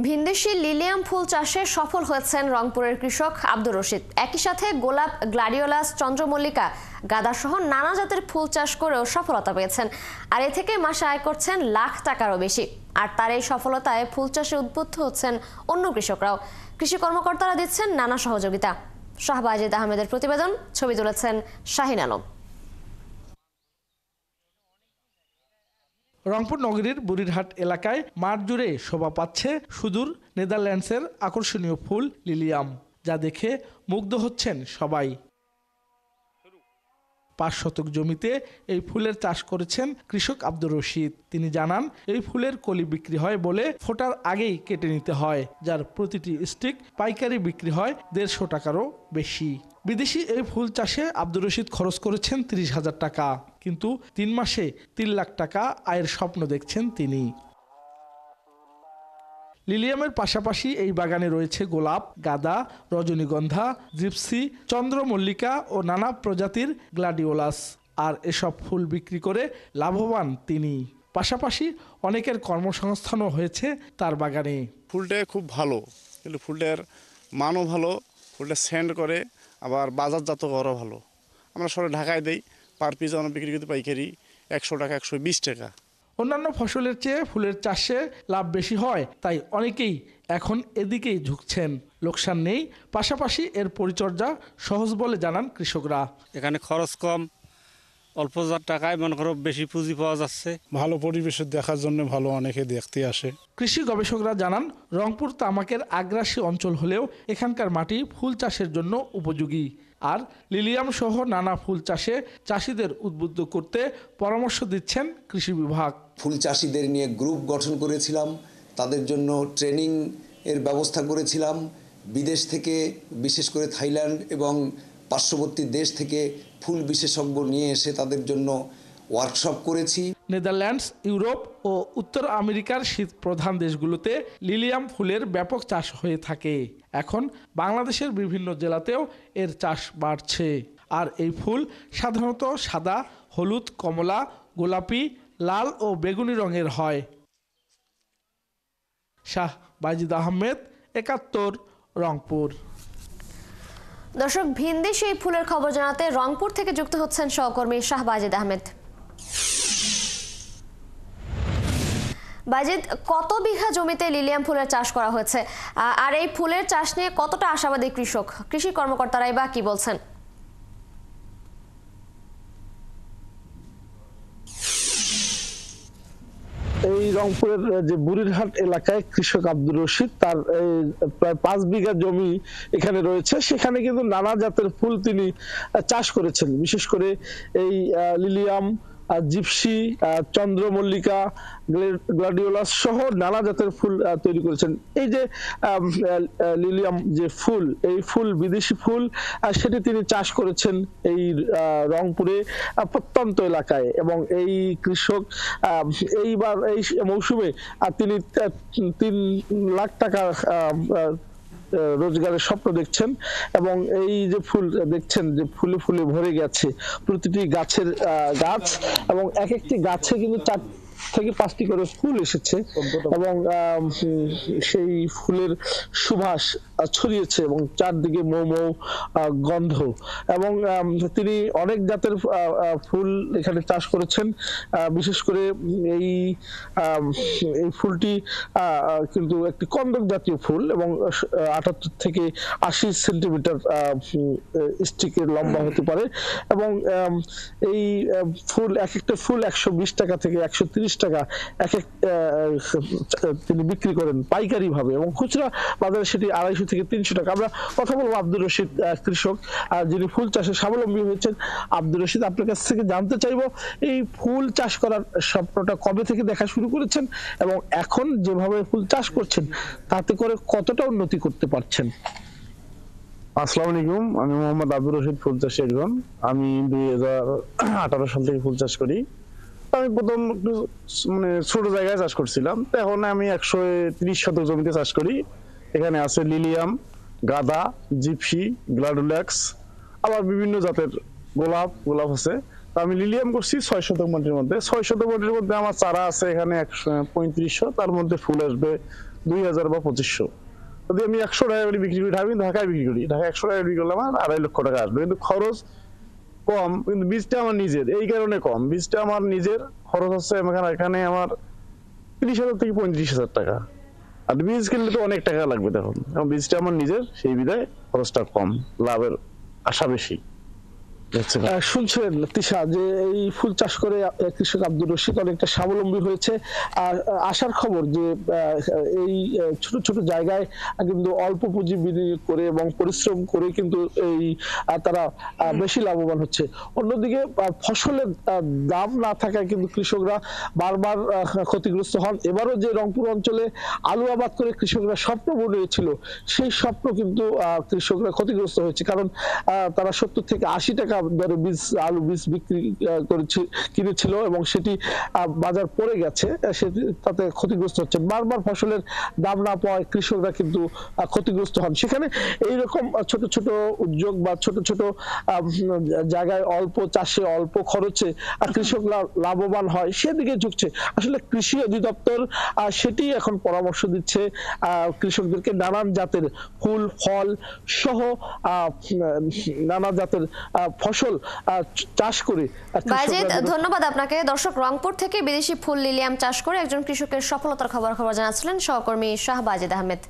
ভিনদেশি লিলিয়াম ফুল চাষে সফল হয়েছেন রংপুরের কৃষক আব্দুর রশিদ। একই সাথে গোলাপ, গ্লাডিওলাস, চন্দ্রমল্লিকা, গাঁদা সহ নানা জাতের ফুল চাষ করেও সফলতা পেয়েছেন। আর এ থেকে মাসে আয় করছেন লাখ টাকারও বেশি। আর তার এই সফলতায় ফুল চাষে উদ্বুদ্ধ হচ্ছেন অন্য কৃষকরাও। কৃষি কর্মকর্তারা দিচ্ছেন নানা সহযোগিতা। শাহবাজিদ আহমেদের প্রতিবেদন, ছবি তুলেছেন শাহিন আলম। রংপুর নগরীর বুড়িরহাট এলাকায় মাঠ জুড়ে শোভা পাচ্ছে সুদূর নেদারল্যান্ডসের আকর্ষণীয় ফুল লিলিয়াম, যা দেখে মুগ্ধ হচ্ছেন সবাই। ৫ শতক জমিতে এই ফুলের চাষ করেছেন কৃষক আব্দুর রশিদ। তিনি জানান, এই ফুলের কলি বিক্রি হয় বলে ফোটার আগেই কেটে নিতে হয়, যার প্রতিটি স্টিক পাইকারি বিক্রি হয় ১৫০ টাকারও বেশি। বিদেশি এই ফুল চাষে আব্দুর রশিদ খরচ করেছেন ৩০,০০০ টাকা, কিন্তু ৩ মাসে ৩ লাখ টাকা আয়ের স্বপ্ন দেখছেন তিনি। লিলিয়ামের পাশাপাশি এই বাগানে রয়েছে গোলাপ, গাঁদা, রজনীগন্ধা, জিপসি, চন্দ্রমল্লিকা ও নানা প্রজাতির গ্লাডিওলাস। আর এসব ফুল বিক্রি করে লাভবান তিনি। পাশাপাশি অনেকের কর্মসংস্থানও হয়েছে তার বাগানে। ফুলটা খুব ভালো, কিন্তু ফুলটার মানও ভালো, ফুলটা সেন্ড করে, আবার বাজারজাত করা ভালো। আমরা সবাই ঢাকায় দেই, পার পিস আমরা বিক্রি করতে পাইকারি ১০০ টাকা, ১২০ টাকা। অন্যান্য ফসলের চেয়ে ফুলের চাষে লাভ বেশি হয়, তাই অনেকেই এখন এদিকেই ঝুঁকছেন। লোকসান নেই, পাশাপাশি এর পরিচর্যা সহজ বলে জানান কৃষকরা। এখানে খরচ কম, অল্প টাকায় মনে করো বেশি পুঁজি পাওয়া যাচ্ছে। ভালো পরিবেশের দেখার জন্য ভালো অনেকে দেখতে আসে। কৃষি গবেষকরা জানান, রংপুর তামাকের আগ্রাসী অঞ্চল হলেও এখানকার মাটি ফুল চাষের জন্য উপযোগী। আর লিলিয়াম সহ নানা ফুল চাষে চাষিদের উদ্বুদ্ধ করতে পরামর্শ দিচ্ছেন কৃষি বিভাগ। ফুল চাষিদের নিয়ে গ্রুপ গঠন করেছিলাম, তাদের জন্য ট্রেনিং এর ব্যবস্থা করেছিলাম। বিদেশ থেকে, বিশেষ করে থাইল্যান্ড এবং পার্শ্ববর্তী দেশ থেকে ফুল বিশেষজ্ঞ নিয়ে এসে তাদের জন্য ওয়ার্কশপ করেছি। নেদারল্যান্ডস, ইউরোপ ও উত্তর আমেরিকার শীত প্রধান দেশগুলোতে লিলিয়াম ফুলের ব্যাপক চাষ হয়ে থাকে। এখন বাংলাদেশের বিভিন্ন জেলাতেও এর চাষ বাড়ছে। আর এই ফুল সাধারণত সাদা, হলুদ, কমলা, গোলাপি, লাল ও বেগুনি রঙের হয়। শাহবাজিদ আহমেদ, ৭১, রংপুর। দর্শক, ভিনদেশি এই ফুলের খবর জানাতে রংপুর থেকে যুক্ত হচ্ছেন সহকর্মী শাহবাজিদ আহমেদ। বাজিদ, কত বিঘা জমিতে লিলিয়াম ফুলের চাষ করা হয়েছে, আর এই ফুলের চাষ নিয়ে কতটা আশাবাদী কৃষক, কৃষি কর্মকর্তারাই বা কি বলছেন? এই রংপুরের যে বুড়িরহাট এলাকায় কৃষক আব্দুর রশিদ, তার প্রায় ৫ বিঘা জমি এখানে রয়েছে। সেখানে কিন্তু নানা জাতের ফুল তিনি চাষ করেছেন। বিশেষ করে এই লিলিয়াম, জিপসি, চন্দ্রমল্লিকা, গ্লাডিওলাস সহ নানা জাতের ফুল তৈরি করেছেন। এই যে লিলিয়াম যে ফুল, এই ফুল বিদেশি ফুল, সেটি তিনি চাষ করেছেন এই রংপুরে প্রত্যন্ত এলাকায়। এবং এই কৃষক এইবার এই মৌসুমে তিনি ৩ লাখ টাকা রোজগারের স্বপ্ন দেখছেন। এবং এই যে ফুল দেখছেন যে ফুলে ফুলে ভরে গেছে প্রতিটি গাছের গাছ, এবং এক একটি গাছে কিন্তু ৪ থেকে ৫টি করে ফুল এসেছে এবং সেই ফুলের সুবাস ছড়িয়েছে এবং চারদিকে মৌ মৌ গন্ধ। এবং তিনি অনেক জাতের ফুল এখানে চাষ করেছেন। বিশেষ করে এই ফুলটি কিন্তু একটি কন্দক জাতীয় ফুল এবং ৭৮ থেকে ৮০ সেন্টিমিটার স্টিকের লম্বা হতে পারে। এবং এই ফুল, এক একটা ফুল ১২০ টাকা থেকে ১৩০ টাকা এক এক তিনি বিক্রি করেন পাইকারি ভাবে, এবং খুচরা বাজারে সেটি ২৫০ থেকে ৩০০ টাকা। আমরা কথা বলবো আব্দুর রশিদ, কৃষক যিনি ফুল চাষে স্বাবলম্বী হয়েছেন। আব্দুর রশিদ, আপনার কাছ থেকে জানতে চাইবো, এই ফুল চাষ করার স্বপ্নটা কবে থেকে দেখা শুরু করেছেন এবং এখন যেভাবে ফুল চাষ করছেন তাতে করে কতটা উন্নতি করতে পারছেন? আসসালামু আলাইকুম, আমি মোহাম্মদ আব্দুর রশিদ, ফুল চাষী একজন। আমি ২০১৮ সাল থেকে ফুল চাষ করি। আমি প্রথম একটু ছোট জায়গায় চাষ করছিলাম, তো এখন আমি ১৩০ শতক জমিতে চাষ করি। এখানে আছে লিলিয়াম, গাঁদা, জিপসি, গ্লাডিওলাস, আবার বিভিন্ন জাতের গোলাপ আছে। আমি লিলিয়াম করছি ৬ শতক মাটির মধ্যে। ৬ শতক মাটির মধ্যে আমার চারা আছে এখানে ৩৫০০, তার মধ্যে ফুল আসবে 2000 বা 2500। যদি আমি 100 টাকা করে বিক্রি করি, আমি ঢাকায় বিক্রি করি, ঢাকায় 100 টাকা বিক্রি করলে আমার 2.5 লক্ষ টাকা আসবে, কিন্তু খরচ কম, কিন্তু বীজটা আমার নিজের, এই কারণে কম। বীজটা আমার নিজের, খরচ হচ্ছে এখানে আমার 30,000 থেকে 35,000 টাকা। আর বীজ কিনলে তো অনেক টাকা লাগবে তখন, এবং বীজটা আমার নিজের, সেই বিধায় খরচটা কম, লাভের আশা বেশি। শুনছেন তিশা যে এই ফুল চাষ করে কৃষক আব্দুর রশিদ অনেকটা স্বাবলম্বী হয়েছে। আর আসার খবর যে এই ছোট ছোট জায়গায় কিন্তু অল্প পুঁজি বিনিয়োগ করে এবং পরিশ্রম করে কিন্তু এই তারা বেশি লাভবান হচ্ছে। অন্যদিকে ফসলের দাম না থাকায় কিন্তু কৃষকরা বারবার ক্ষতিগ্রস্ত হন। এবারও যে রংপুর অঞ্চলে আলু আবাদ করে কৃষকরা স্বপ্ন বুনেছিল, সেই স্বপ্ন কিন্তু কৃষকরা ক্ষতিগ্রস্ত হয়েছে, কারণ তারা 70 থেকে 80 টাকা দরে আলু বীজ বিক্রি কিনেছিল এবং সেটি বাজার পড়ে গেছে, সেটি তাতে ক্ষতিগ্রস্ত হচ্ছে। বারবার ফসলের দাম না পাওয়ায় কৃষকরা কিন্তু ক্ষতিগ্রস্ত হন। সেখানে এইরকম ছোট ছোট উদ্যোগ বা ছোট ছোট জায়গায় অল্প চাষে অল্প খরচে কৃষকরা লাভবান হয়, সেদিকে ঝুঁকছে। আসলে কৃষি অধিদপ্তর সেটি এখন পরামর্শ দিচ্ছে কৃষকদেরকে নানান জাতের ফুল ফল সহ নানা জাতের ফসল চাষ করে। বাইজিদ, ধন্যবাদ আপনাকে। দর্শক, রংপুর থেকে বিদেশি ফুল লিলিয়াম চাষ করে একজন কৃষকের সফলতার খবর জানাচ্ছিলেন সহকর্মী শাহ বাইজিদ আহমেদ।